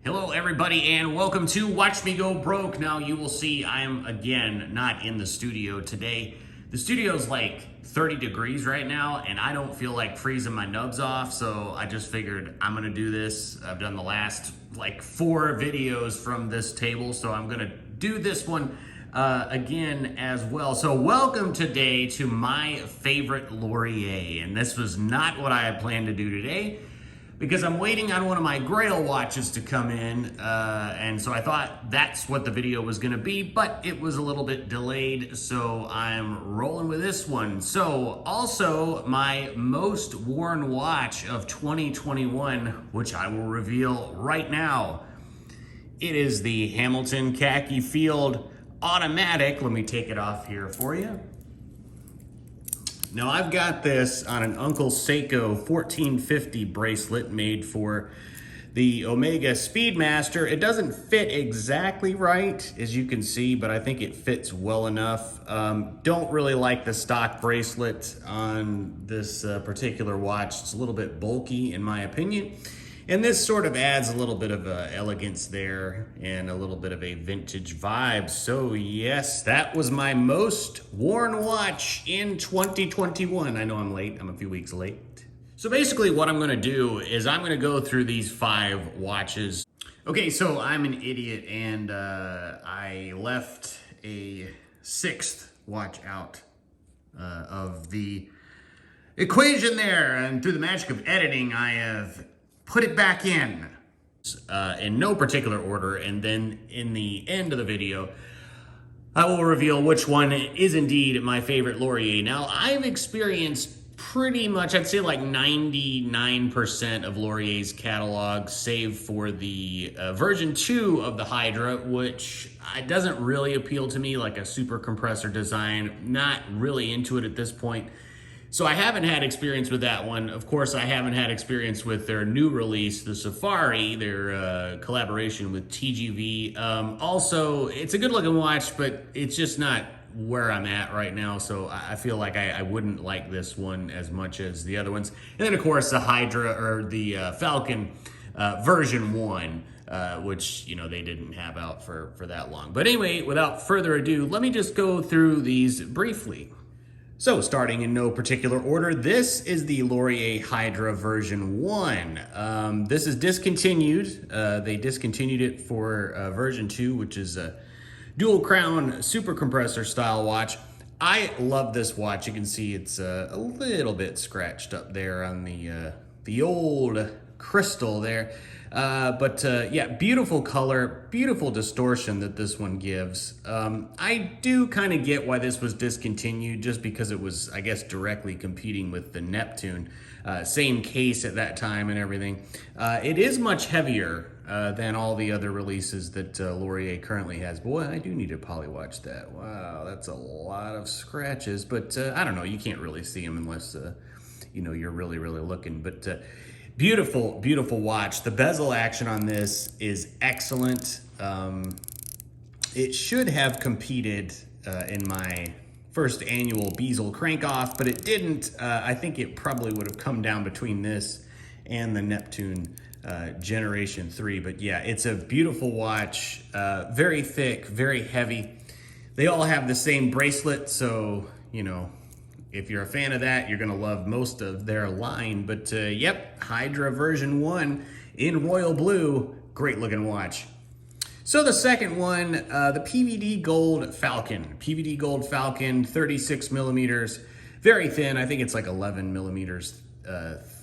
Hello everybody and welcome to Watch Me Go Broke. Now you will see I am again not in the studio today. The studio's like 30 degrees right now and I don't feel like freezing my nubs off, so I just figured I'm gonna do this. I've done the last like 4 videos from this table, so I'm gonna do this one again as well. So welcome today to my favorite Laurier, and this was not what I had planned to do today, because I'm waiting on one of my Grail watches to come in, and so I thought that's what the video was gonna be, but it was a little bit delayed, so I'm rolling with this one. So also my most worn watch of 2021, which I will reveal right now. It is the Hamilton Khaki Field Automatic. Let me take it off here for you. Now I've got this on an Uncle Seiko 1450 bracelet made for the Omega Speedmaster. It doesn't fit exactly right, as you can see, but I think it fits well enough. Don't really like the stock bracelet on this particular watch. It's a little bit bulky in my opinion. And this sort of adds a little bit of elegance there and a little bit of a vintage vibe. So yes, that was my most worn watch in 2021. I know I'm late, I'm a few weeks late. So basically what I'm gonna do is I'm gonna go through these 5 watches. Okay, so I'm an idiot and I left a 6th watch out of the equation there. And through the magic of editing, I have put it back in no particular order, and then in the end of the video I will reveal which one is indeed my favorite Laurier. Now I've experienced pretty much, I'd say like 99% of Laurier's catalog, save for the version 2 of the Hydra, which doesn't really appeal to me, like a super compressor design. Not really into it at this point. So I haven't had experience with that one. Of course, I haven't had experience with their new release, the Safari, their collaboration with TGV. Also, it's a good looking watch, but it's just not where I'm at right now. So I feel like I wouldn't like this one as much as the other ones. And then of course the Hydra, or the Falcon version 1, which, you know, they didn't have out for that long. But anyway, without further ado, let me just go through these briefly. So starting in no particular order, this is the Laurier Hydra version 1. This is discontinued. They discontinued it for version 2, which is a dual crown super compressor style watch. I love this watch. You can see it's a little bit scratched up there on the old crystal there. Yeah, beautiful color, beautiful distortion that this one gives. I do kind of get why this was discontinued, just because it was, I guess, directly competing with the Neptune. Same case at that time and everything. It is much heavier than all the other releases that Laurier currently has. Boy, I do need to polywatch that. Wow, that's a lot of scratches, but I don't know, you can't really see them unless you know, you're really, really looking. But beautiful, beautiful watch. The bezel action on this is excellent. It should have competed in my first annual bezel crank off, but it didn't. I think it probably would have come down between this and the Neptune Generation 3. But yeah, it's a beautiful watch. Very thick, very heavy. They all have the same bracelet, so, you know, if you're a fan of that, you're gonna love most of their line. But yep, Hydra version 1 in royal blue, great looking watch. So the second one, the PVD Gold Falcon. PVD Gold Falcon, 36 millimeters, very thin. I think it's like 11 millimeters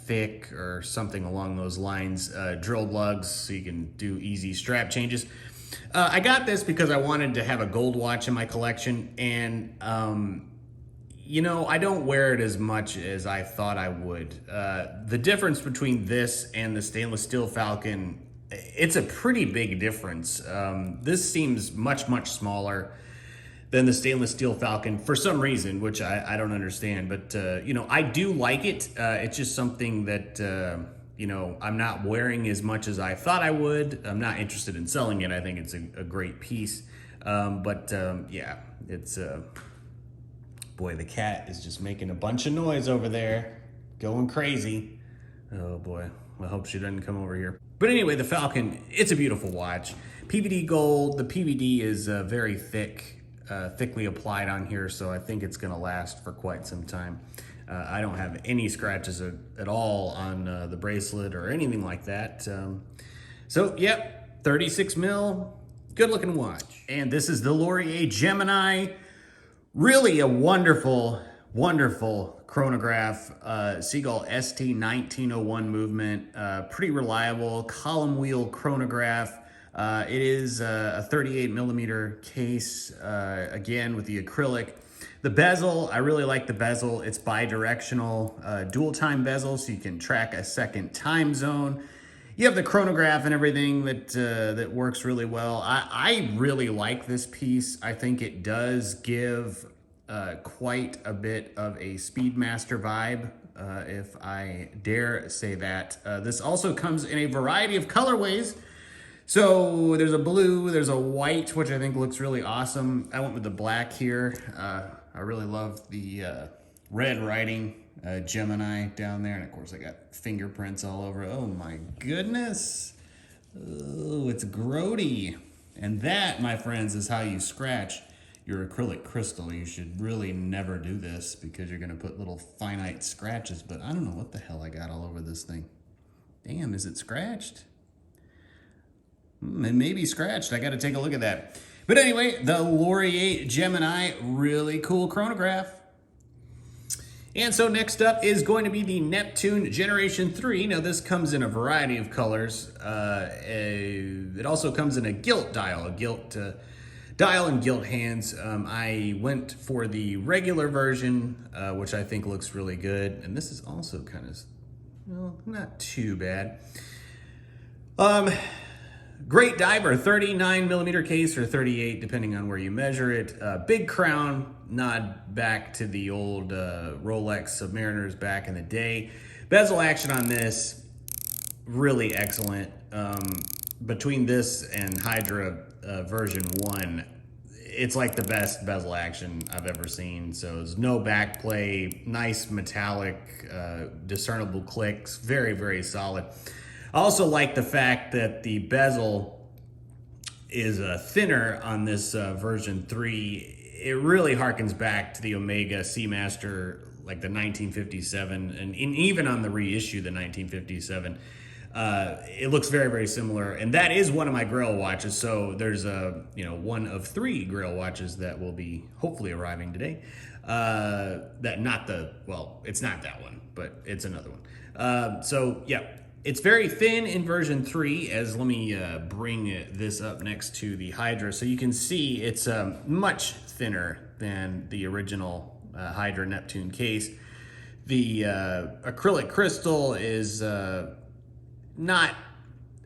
thick or something along those lines. Drilled lugs, so you can do easy strap changes. I got this because I wanted to have a gold watch in my collection, and you know, I don't wear it as much as I thought I would. The difference between this and the stainless steel Falcon, it's a pretty big difference. This seems much, much smaller than the stainless steel Falcon for some reason, which I don't understand. But, you know, I do like it. It's just something that, you know, I'm not wearing as much as I thought I would. I'm not interested in selling it. I think it's a great piece. Yeah, it's... Boy, the cat is just making a bunch of noise over there, going crazy. Oh boy, I hope she doesn't come over here. But anyway, the Falcon, it's a beautiful watch. PVD gold, the PVD is very thick, thickly applied on here, so I think it's gonna last for quite some time. I don't have any scratches at all on the bracelet or anything like that. So, yep, 36 mil, good looking watch. And this is the Laurier Gemini. Really a wonderful, wonderful chronograph. Seagull ST1901 movement, pretty reliable column wheel chronograph. It is a 38 millimeter case, again with the acrylic. The bezel, I really like the bezel. It's bi-directional, dual time bezel, so you can track a second time zone. You have the chronograph and everything that works really well. I really like this piece. I think it does give quite a bit of a Speedmaster vibe, if I dare say that. This also comes in a variety of colorways. So there's a blue, there's a white, which I think looks really awesome. I went with the black here. I really love the red writing, Gemini down there. And of course I got fingerprints all over. Oh my goodness. Oh, it's grody. And that, my friends, is how you scratch your acrylic crystal. You should really never do this because you're gonna put little finite scratches, but I don't know what the hell I got all over this thing. Damn, is it scratched? It may be scratched. I gotta take a look at that. But anyway, the Laurier Gemini, really cool chronograph. And so next up is going to be the Neptune Generation 3. Now this comes in a variety of colors. It also comes in a gilt dial, dial and gilt hands. I went for the regular version, which I think looks really good. And this is also kind of, well, not too bad. Great diver, 39 millimeter case or 38, depending on where you measure it. Big crown, nod back to the old Rolex Submariners back in the day. Bezel action on this, really excellent. Between this and Hydra version 1, it's like the best bezel action I've ever seen. So there's no back play, nice metallic, discernible clicks, very, very solid. I also like the fact that the bezel is thinner on this version 3. It really harkens back to the Omega Seamaster, like the 1957, and even on the reissue, the 1957. It looks very, very similar, and that is one of my Grail watches. So there's one of 3 Grail watches that will be hopefully arriving today. It's not that one, but it's another one. So yeah. It's very thin in version 3, let me bring this up next to the Hydra. So you can see it's much thinner than the original Hydra Neptune case. The acrylic crystal is not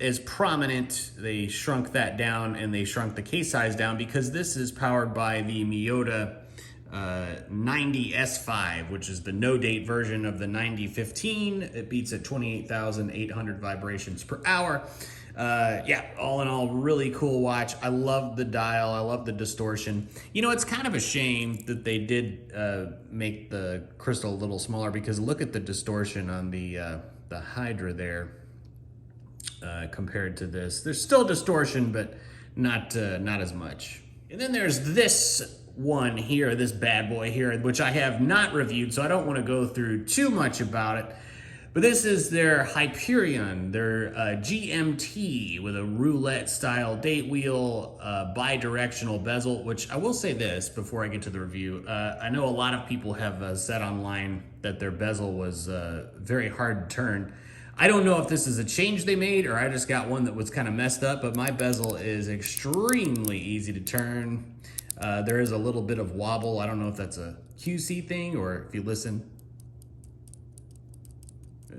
as prominent. They shrunk that down and they shrunk the case size down because this is powered by the Miyota 90S5, which is the no-date version of the 9015. It beats at 28,800 vibrations per hour. Yeah, all in all, really cool watch. I love the dial. I love the distortion. You know, it's kind of a shame that they did make the crystal a little smaller because look at the distortion on the Hydra there compared to this. There's still distortion, but not as much. And then there's this one here, this bad boy here, which I have not reviewed, so I don't want to go through too much about it. But this is their Hyperion, their GMT with a roulette style date wheel, bi-directional bezel, which I will say this before I get to the review. I know a lot of people have said online that their bezel was very hard to turn. I don't know if this is a change they made or I just got one that was kind of messed up, but my bezel is extremely easy to turn. There is a little bit of wobble. I don't know if that's a QC thing or if you listen. Oh,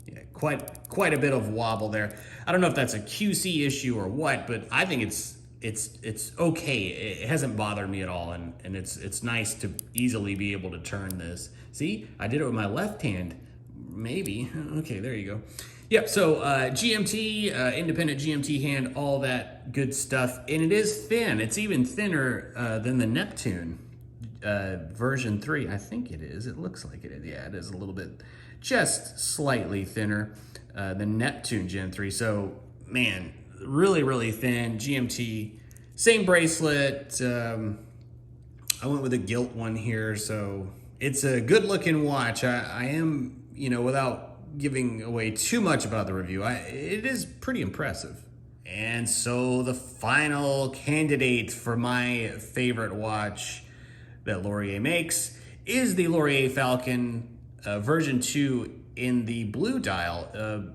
yeah, quite a bit of wobble there. I don't know if that's a QC issue or what, but I think it's okay. It hasn't bothered me at all, and it's nice to easily be able to turn this. See, I did it with my left hand. Maybe. Okay, there you go. Yep, so GMT, independent GMT hand, all that good stuff. And it is thin. It's even thinner than the Neptune version 3. I think it is. It looks like it is. Yeah, it is a little bit, just slightly thinner. the Neptune Gen 3. So, man, really, really thin GMT. Same bracelet. I went with a gilt one here, so it's a good looking watch. I am, you know, without giving away too much about the review, it is pretty impressive. And so the final candidate for my favorite watch that Laurier makes is the Laurier Falcon version 2 in the blue dial.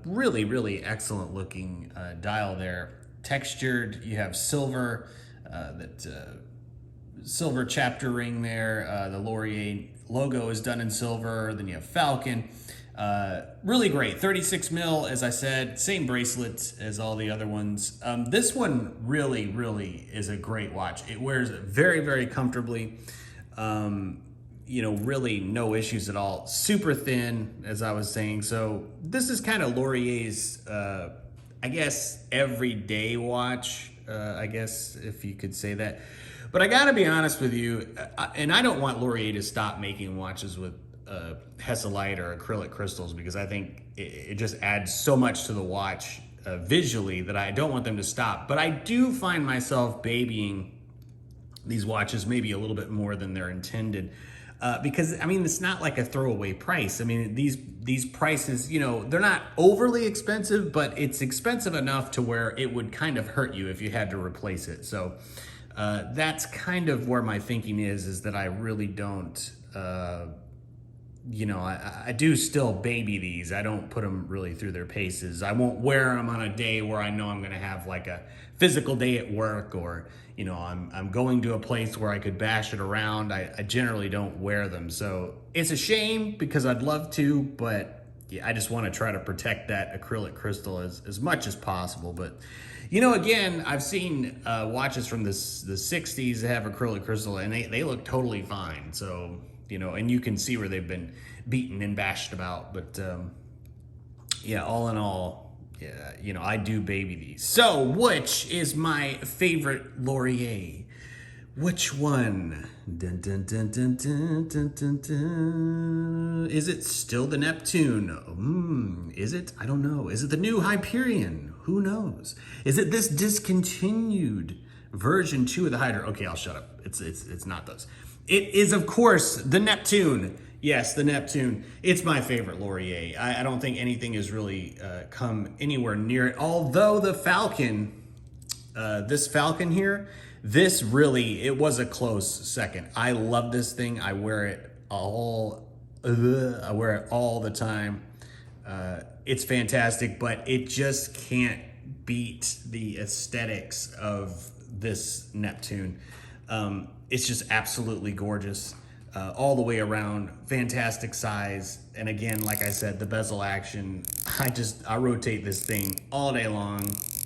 Really, really excellent looking dial there. Textured, you have silver, silver chapter ring there. The Laurier logo is done in silver. Then you have Falcon. Really great. 36 mil, as I said, same bracelet as all the other ones. This one really, really is a great watch. It wears very, very comfortably. You know, really no issues at all. Super thin, as I was saying. So this is kind of Laurier's, I guess, everyday watch, I guess, if you could say that. But I gotta be honest with you, and I don't want Laurier to stop making watches with Hesselite or acrylic crystals, because I think it just adds so much to the watch visually that I don't want them to stop. But I do find myself babying these watches maybe a little bit more than they're intended. Because, I mean, it's not like a throwaway price. I mean, these prices, you know, they're not overly expensive, but it's expensive enough to where it would kind of hurt you if you had to replace it. So that's kind of where my thinking is that I really don't, you know, I do still baby these. I don't put them really through their paces. I won't wear them on a day where I know I'm going to have like a physical day at work, or, you know, I'm going to a place where I could bash it around. I generally don't wear them. So it's a shame because I'd love to, but yeah, I just want to try to protect that acrylic crystal as much as possible. But, you know, again, I've seen watches from the 60s that have acrylic crystal, and they look totally fine. So, you know, and you can see where they've been beaten and bashed about. But yeah, all in all, yeah, you know, I do baby these. So which is my favorite Laurier? Which one? Dun, dun, dun, dun, dun, dun, dun, dun. Is it still the Neptune? Is it? I don't know. Is it the new Hyperion? Who knows? Is it this discontinued version 2 of the Hydra? Okay, I'll shut up. It's not those. It is, of course, the Neptune. Yes, the Neptune. It's my favorite Laurier. I don't think anything has really come anywhere near it. Although the Falcon, this Falcon here, this really, it was a close second. I love this thing. I wear it all the time. It's fantastic, but it just can't beat the aesthetics of this Neptune. It's just absolutely gorgeous. All the way around, fantastic size. And again, like I said, the bezel action, I rotate this thing all day long,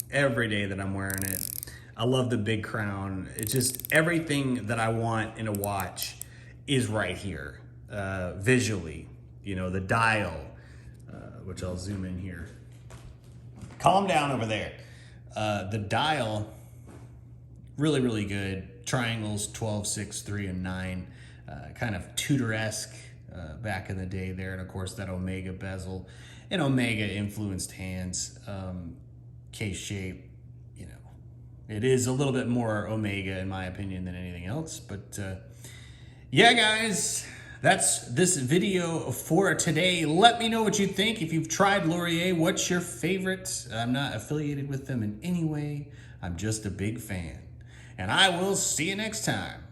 every day that I'm wearing it. I love the big crown. It's just everything that I want in a watch is right here, visually. You know, the dial, which I'll zoom in here. Calm down over there. The dial, really, really good. Triangles, 12, 6, 3, and 9. Kind of Tudor-esque back in the day there. And of course that Omega bezel and Omega influenced hands, case shape, you know, it is a little bit more Omega in my opinion than anything else. But yeah, guys, that's this video for today. Let me know what you think. If you've tried Laurier, what's your favorite? I'm not affiliated with them in any way. I'm just a big fan. And I will see you next time.